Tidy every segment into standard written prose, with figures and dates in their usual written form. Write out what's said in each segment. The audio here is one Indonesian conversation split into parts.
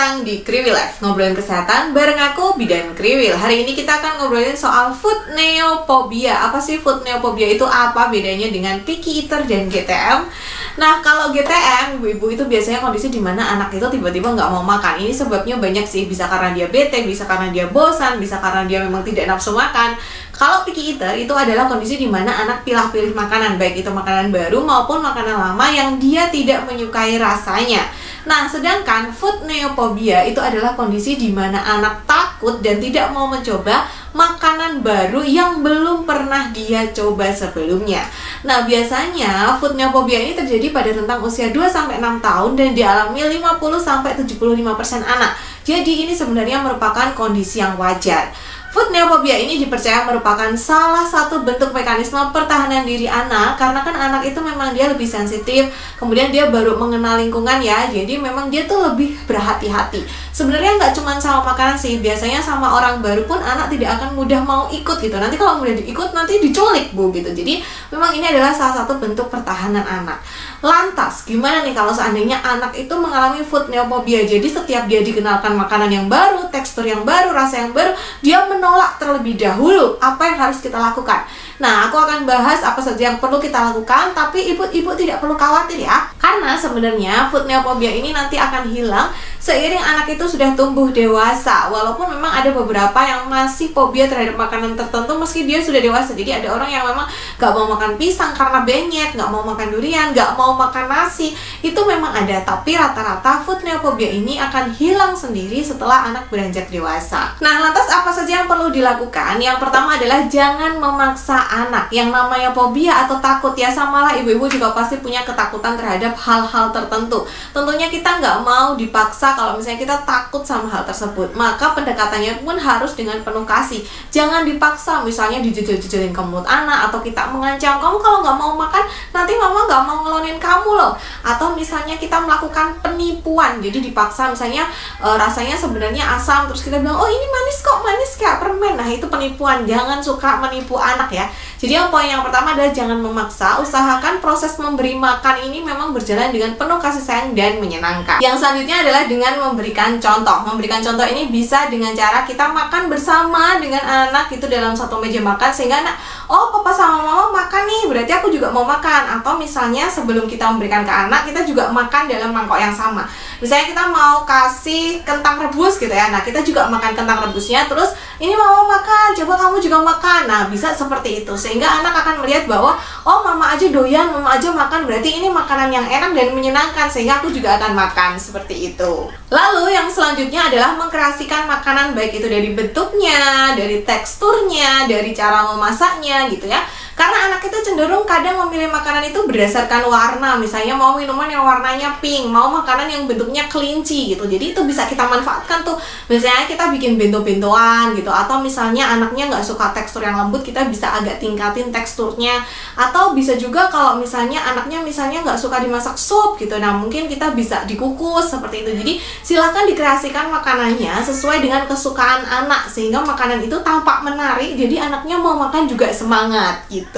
datang di Kriwil Life, ngobrolin kesehatan bareng aku, Bidan Kriwil. Hari ini kita akan ngobrolin soal food neophobia. Apa sih food neophobia itu? Apa bedanya dengan picky eater dan GTM? Nah, kalau GTM, ibu-ibu itu biasanya kondisi dimana anak itu tiba-tiba nggak mau makan. Ini sebabnya banyak sih, bisa karena dia bete, bisa karena dia bosan, bisa karena dia memang tidak nafsu makan. Kalau picky eater itu adalah kondisi dimana anak pilih-pilih makanan, baik itu makanan baru maupun makanan lama yang dia tidak menyukai rasanya. Nah, sedangkan food neophobia itu adalah kondisi di mana anak takut dan tidak mau mencoba makanan baru yang belum pernah dia coba sebelumnya. Nah, biasanya food neophobia ini terjadi pada rentang usia 2-6 tahun dan dialami 50-75% anak. Jadi ini sebenarnya merupakan kondisi yang wajar. Food neophobia ini dipercaya merupakan salah satu bentuk mekanisme pertahanan diri anak, karena kan anak itu memang dia lebih sensitif, kemudian dia baru mengenal lingkungan ya, jadi memang dia tuh lebih berhati-hati. Sebenarnya nggak cuma sama makanan sih, biasanya sama orang baru pun anak tidak akan mudah mau ikut gitu. Nanti kalau mudah diikut nanti diculik bu gitu. Jadi memang ini adalah salah satu bentuk pertahanan anak. Lantas gimana nih kalau seandainya anak itu mengalami food neophobia? Jadi setiap dia dikenalkan makanan yang baru, tekstur yang baru, rasa yang baru, dia menolak terlebih dahulu. Apa yang harus kita lakukan? Nah, aku akan bahas apa saja yang perlu kita lakukan, tapi ibu-ibu tidak perlu khawatir ya. Karena sebenarnya food neophobia ini nanti akan hilang seiring anak itu sudah tumbuh dewasa. Walaupun memang ada beberapa yang masih fobia terhadap makanan tertentu meski dia sudah dewasa. Jadi ada orang yang memang gak mau makan pisang karena benyek, gak mau makan durian, gak mau makan nasi. Itu memang ada, tapi rata-rata food neophobia ini akan hilang sendiri setelah anak beranjak dewasa. Nah, lantas apa saja yang perlu dilakukan? Yang pertama adalah jangan memaksa anak. Yang namanya fobia atau takut ya, samalah ibu-ibu juga pasti punya ketakutan terhadap hal-hal tertentu. Tentunya kita nggak mau dipaksa kalau misalnya kita takut sama hal tersebut. Maka pendekatannya pun harus dengan penuh kasih. Jangan dipaksa, misalnya dijejel-jejelin ke mulut anak, atau kita mengancam, kamu kalau nggak mau makan nanti mama nggak mau ngelonin kamu loh. Atau misalnya kita melakukan penipuan, jadi dipaksa misalnya rasanya sebenarnya asam, terus kita bilang oh ini manis kok, manis kayak permen. Nah, itu penipuan. Jangan suka menipu anak ya. Jadi yang poin yang pertama adalah jangan memaksa. Usahakan proses memberi makan ini memang berjalan dengan penuh kasih sayang dan menyenangkan. Yang selanjutnya adalah dengan memberikan contoh. Memberikan contoh ini bisa dengan cara kita makan bersama dengan anak itu dalam satu meja makan, sehingga anak, oh papa sama mama makan nih, berarti aku juga mau makan. Atau misalnya sebelum kita memberikan ke anak, kita juga makan dalam mangkok yang sama. Misalnya kita mau kasih kentang rebus gitu ya, nah kita juga makan kentang rebusnya, terus ini mama makan, coba kamu juga makan. Nah, bisa seperti itu, sehingga anak akan melihat bahwa oh mama aja doyan, mama aja makan, berarti ini makanan yang enak dan menyenangkan, sehingga aku juga akan makan, seperti itu. Lalu yang selanjutnya adalah mengkreasikan makanan, baik itu dari bentuknya, dari teksturnya, dari cara memasaknya gitu ya. Karena anak itu cenderung kadang memilih makanan itu berdasarkan warna. Misalnya mau minuman yang warnanya pink, mau makanan yang bentuknya kelinci gitu. Jadi itu bisa kita manfaatkan tuh. Misalnya kita bikin bento-bentoan gitu. Atau misalnya anaknya nggak suka tekstur yang lembut, kita bisa agak tingkatin teksturnya. Atau bisa juga kalau misalnya anaknya misalnya nggak suka dimasak sup gitu. Nah, mungkin kita bisa dikukus seperti itu. Jadi silahkan dikreasikan makanannya sesuai dengan kesukaan anak, sehingga makanan itu tampak menarik. Jadi anaknya mau makan juga semangat gitu.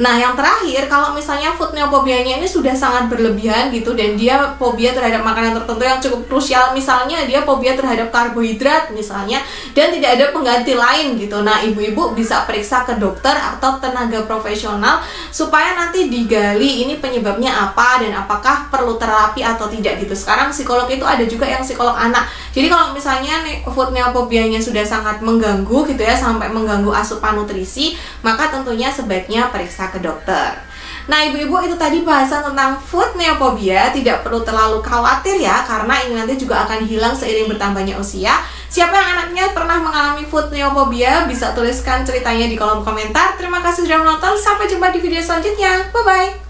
Nah, yang terakhir, kalau misalnya food neophobianya ini sudah sangat berlebihan gitu, dan dia fobia terhadap makanan tertentu yang cukup krusial, misalnya dia fobia terhadap karbohidrat misalnya, dan tidak ada pengganti lain gitu. Nah, ibu-ibu bisa periksa ke dokter atau tenaga profesional supaya nanti digali ini penyebabnya apa dan apakah perlu terapi atau tidak gitu. Sekarang psikolog itu ada juga yang psikolog anak. Jadi kalau misalnya food neophobianya sudah sangat mengganggu gitu ya, sampai mengganggu asupan nutrisi, maka tentunya sebaiknya periksa ke dokter. Nah, ibu-ibu, itu tadi bahasan tentang food neophobia. Tidak perlu terlalu khawatir ya, karena ini nanti juga akan hilang seiring bertambahnya usia. Siapa yang anaknya pernah mengalami food neophobia bisa tuliskan ceritanya di kolom komentar. Terima kasih sudah menonton, sampai jumpa di video selanjutnya. Bye-bye.